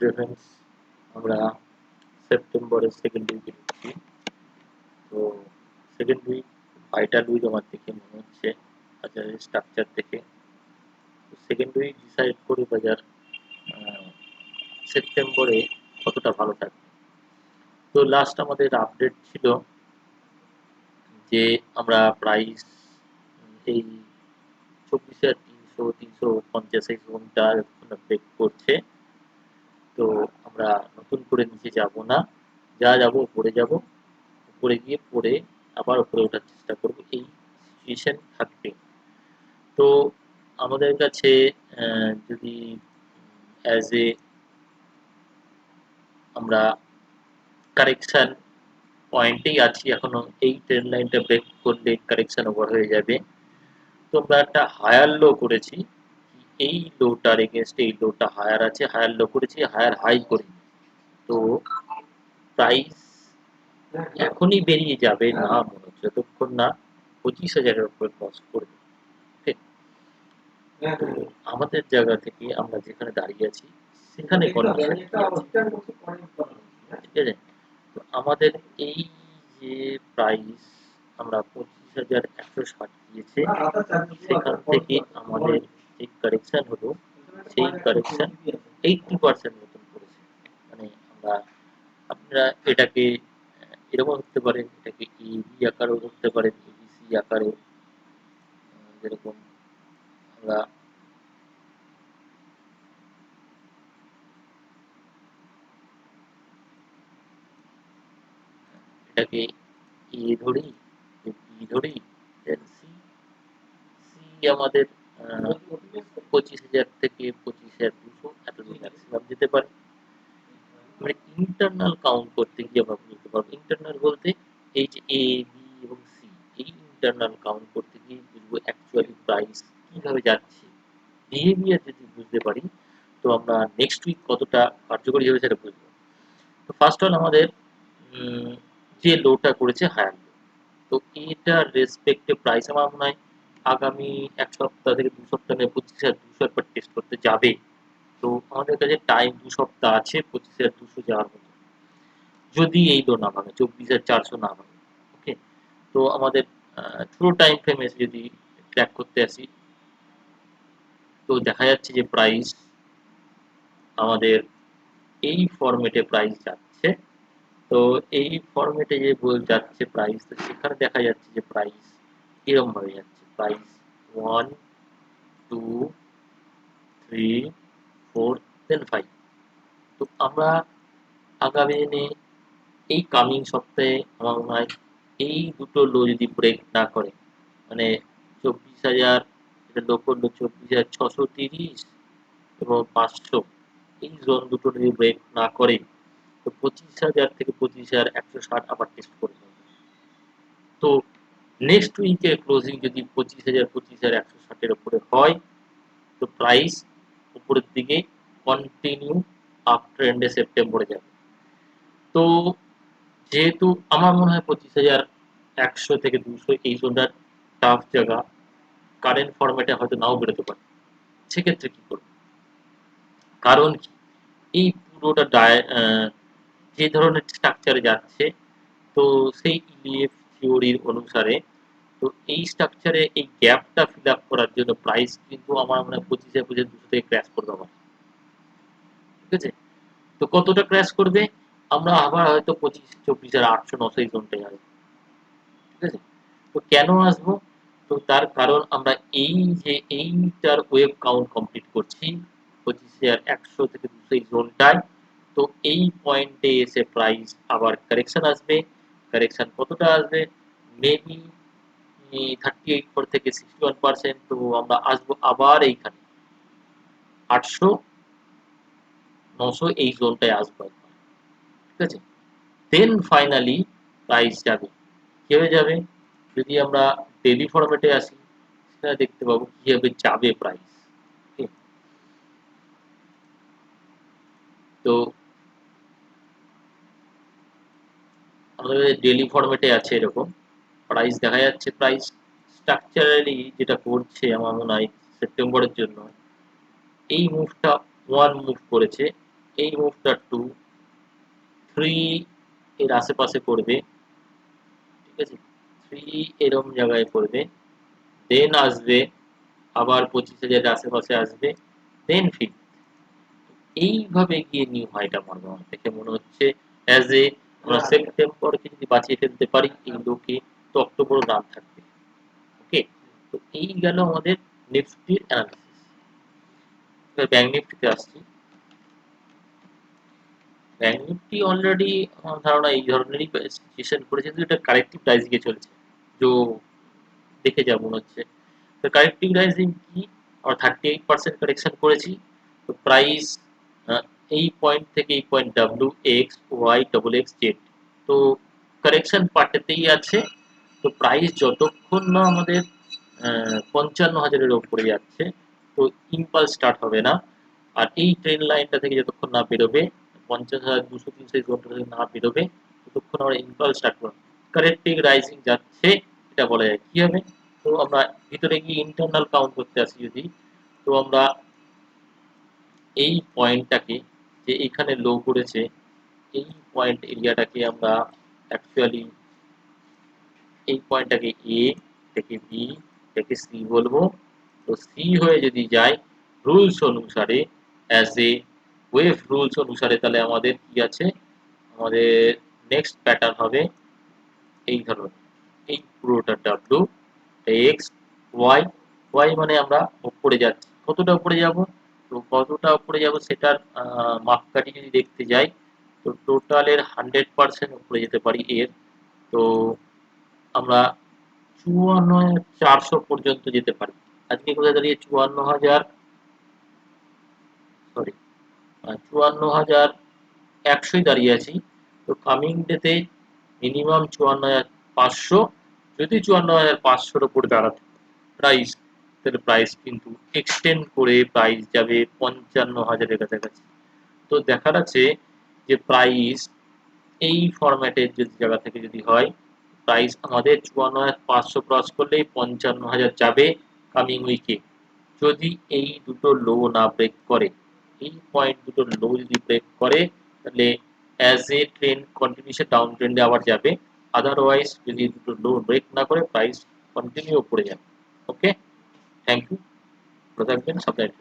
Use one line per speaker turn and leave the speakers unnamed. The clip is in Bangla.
রেফারেন্স আমরা সেপ্টেম্বরের সেকেন্ড উইকে ঢুকছি। তো সেকেন্ড উইক ভাইটাল উইক আমার দেখে মনে হচ্ছে বাজারের স্ট্রাকচার থেকে। তো সেকেন্ড উইক ডিসাইড করে বাজার সেপ্টেম্বরে কতটা ভালো থাকবে। তো লাস্ট আমাদের আপডেট ছিল যে আমরা প্রাইস এই 24,300-350 এই জোনটা ব্রেক করছে। তো আমরা নতুন করে নিচে যাব না, যা যাব উপরে যাব, উপরে গিয়ে পরে আবার উপরে ওঠার চেষ্টা করব, এই সিচুয়েশন থাকবে। তো আমাদের কাছে যদি অ্যাজ এ আমরা কারেকশন পয়েন্টেই আছি এখনো, এই ট্রেন্ড লাইনটা ব্রেক করলে কারেকশন ওভার হয়ে যাবে। তো আমরা একটা হায়ার লো করেছি, এই লোটার এগেনস্টে এই লোটা হায়ার আছে, হায়ার লো করেছি, হায়ার হাই করি। তো প্রাইস এখনই বেরিয়ে যাবে না মনে হচ্ছে, যতক্ষণ না 25,000-এর উপরে ক্রস করবে। তো আমাদের জায়গা থেকে আমরা যেখানে দাঁড়িয়ে আছি সেখানে কন্ডিশন ঠিক আছে। তো আমাদের এই যে প্রাইস আমরা 25,160 দিয়েছে, সেখান থেকে আমাদের যে কারেকশন হলো সেই কারেকশন 80% মতন করেছে। মানে আমরা আপনারা এটাকে এরকম ধরতে পারেন, এটাকে এবি আকারেও ধরতে পারেন, এবিসি আকারেও। যেরকম আমরা এটাকে এ ধরি, বি ধরি, দেন সি। সি আমাদের 25,000 থেকে 25,200 এতদিন ম্যাক্সিমাম যেতে পারে। মানে ইন্টারনাল কাউন্ট করতে গিয়ে আমরা বুঝতে পারবো, ইন্টারনাল বলতে এই যে এ বি এবং সি, এই ইন্টারনাল কাউন্ট করতে গিয়ে বুঝবো অ্যাকচুয়ালি প্রাইস কিভাবে যাচ্ছে। বিহেভিয়ার যদি বুঝতে পারি তো আমরা নেক্সট উইক কতটা কার্যকরী হবে সেটা বুঝবো। তো ফার্স্ট অল আমাদের যে লোটা করেছে হায়ার লো, তো এটার রেসপেক্টে প্রাইস আমার মনে হয় আগামী এক সপ্তাহ থেকে 2 সপ্তাহ 25,200 একবার টেস্ট করতে যাবে। তো আমাদের কাছে টাইম 2 সপ্তাহ আছে 25,200 যাওয়ার মতো, যদি এই লো না ভাঙে, 24,400 না ভাঙে। ওকে, তো আমাদের ছোট টাইম ফ্রেমে যদি ট্র্যাক করতে আসি, তো দেখা যাচ্ছে যে প্রাইস আমাদের এই ফরম্যাটে প্রাইস যাচ্ছে। তো এই ফরম্যাটে যে যাচ্ছে প্রাইস, তো সেখানে দেখা যাচ্ছে যে প্রাইস এরকম ভাবে যাচ্ছে, প্রাইস 1 2 3 4 দেন 5। তো আমরা আগামী দিনে এই কামিং সপ্তাহে আমার মনে হয় এই দুটো লো যদি ব্রেক না করে, মানে 24,000 এটা লো করলো 24,630 এবং 500, এই জোন দুটো যদি ব্রেক না করে তো 25,000 থেকে 25,160 আবার টেস্ট করতে হবে। তো নেক্সট উইকের ক্লোজিং যদি 25,000 25,160-এর উপরে হয় তো প্রাইস উপরের দিকে কন্টিনিউ আপ ট্রেন্ডে সেপ্টেম্বরে যাবে। তো যেহেতু আমার মনে হয় 25,100 থেকে 200 এই জোনটা টাফ জায়গা, কারেন্ট ফরম্যাটে হয়তো নাও বেরোতে পারে। সেক্ষেত্রে কি করবো, কারণ কি এই পুরোটা যে ধরনের স্ট্রাকচারে যাচ্ছে, তো সেই ইলিএফ থিওরির অনুসারে তো এই স্ট্রাকচারে এই গ্যাপটা ফিল আপ করার জন্য প্রাইস কিন্তু আমার মনে হয় 25,200 থেকে ক্র্যাশ করবে আবার। ঠিক আছে, তো কতটা ক্র্যাশ করবে, আমরা আবার হয়তো 25,000, 24,800, 900 এই জোনটায় আসবো। ঠিক আছে, তো কেন আসবো, তো তার কারণ আমরা এই যে এইটার ওয়েব কাউন্ট কমপ্লিট করছি 25,100 থেকে 200 এই জোনটায়। তো এই পয়েন্টে এসে প্রাইস আবার কারেকশন আসবে। কারেকশন কতটা আসবে, মেবি 38 থেকে 61%। তো আমরা আসবো আবার এইখানে 800, 900 এই জোনটায় আসবো। ঠিক আছে, দেন ফাইনালি প্রাইস যাবে, কিভাবে যাবে, যদি আমরা ডেলি ফরম্যাটে আসি সেটা দেখতে পাবো কিভাবে যাবে প্রাইস। তো আমাদের ডেলি ফরম্যাটে আছে এরকম প্রাইস দেখা যাচ্ছে, প্রাইস স্ট্রাকচারালি যেটা করছে আমার মনে হয় সেপ্টেম্বরের জন্য এই মুভটা ওয়ান মুভ করেছে, এই মুভটা 2 3 এর আশেপাশে করবে, ঠিক আছে, 3 এরকম জায়গায় করবে, দেন আসবে আবার 25,000 এর আশেপাশে আসবে, দেন ফিফ। এইভাবে গিয়ে নিউ হাইটা মারবে। আমার দেখে মনে হচ্ছে অ্যাজ এ আমরা সেপ্টেম্বরকে যদি বাঁচিয়ে ফেলতে পারি এই লোকে, তো অক্টোবরও রান থাকবে। ওকে, তো এই গেল আমাদের নিফটির অ্যানালিসিস। এবার ব্যাংক নিফটিতে আসছি। ব্যাংক নিফটি অলরেডি আমার ধারণা এই ধরনেরই সিচুয়েশন করেছে, কিন্তু এটা কারেক্টিভ প্রাইসিং এ চলছে, তো দেখে যা মনে হচ্ছে। তো কারেক্টিভ রাইজিং কি, আমরা 38% কারেকশন করেছি। তো প্রাইস এই পয়েন্ট থেকে এই point W X Y double X Z, তো কারেকশন পার্টেতেই আছে। তো প্রাইস যতক্ষণ না আমাদের 55,000-এর উপরে যাচ্ছে, তো ইম্পালস স্টার্ট হবে না। আর এই ট্রেন লাইনটা থেকে যতক্ষণ না বেরোবে, 50,200-300 এই জোনটা থেকে না বেরোবে, ততক্ষণ আমরা ইম্পালস স্টার্ট করব। কারেক্টিভ রাইজিং যাচ্ছে এটা বলা যায়। কি হবে, তো আমরা ভিতরে গিয়ে ইন্টারনাল কাউন্ট করতে আসি যদি, তো আমরা এই পয়েন্টটাকে, যে এখানে লো করেছে, এই পয়েন্ট এরিয়াটাকে আমরা অ্যাকচুয়ালি এই পয়েন্টটাকে এ থেকে বি থেকে সি বলবো। তো সি হয়ে যদি যায় রুলস অনুসারে, অ্যাজ এ ওয়েভ রুলস অনুসারে, তাহলে আমাদের কি আছে, আমাদের নেক্সট প্যাটার্ন হবে এই ধরনের, এই পুরোটা ডাব্লিউ এক্স ওয়াই, ওয়াই মানে আমরা উপরে যাচ্ছি। কতটা উপরে যাব, তো কতটা উপরে যাব সেটার মাপকাঠি যদি দেখতে যাই, তো টোটালের 100% উপরে যেতে পারি এর। তো আমরা 54,400 পর্যন্ত যেতে পারি। আজকে কোথায় দাঁড়িয়ে 54,000, সরি 54,100 দাঁড়িয়ে আছি। তো কামিং ডেতে মিনিমাম 54,500, যদি 54,500-র উপরে দাঁড়াতে প্রাইস, তাহলে প্রাইস কিন্তু এক্সটেন্ড করে প্রাইস যাবে 55,000-এর কাছাকাছি। তো দেখার আছে যে প্রাইস এই ফরম্যাটের যদি জায়গা থেকে যদি হয়, প্রাইস আমাদের 54,500 ক্রস করলেই 55,000 যাবে কামিং উইকে, যদি এই দুটো লো না ব্রেক করে। এই পয়েন্ট দুটো লো যদি ব্রেক করে, তাহলে as a trend continuation down ট্রেন্ডে আবার যাবে। আদারওয়াইজ যদি দুটো লো ব্রেক না করে, প্রাইস কন্টিনিউ করে যাবে। ওকে, থ্যাংক ইউ, ভালো থাকবেন, সাবধানে।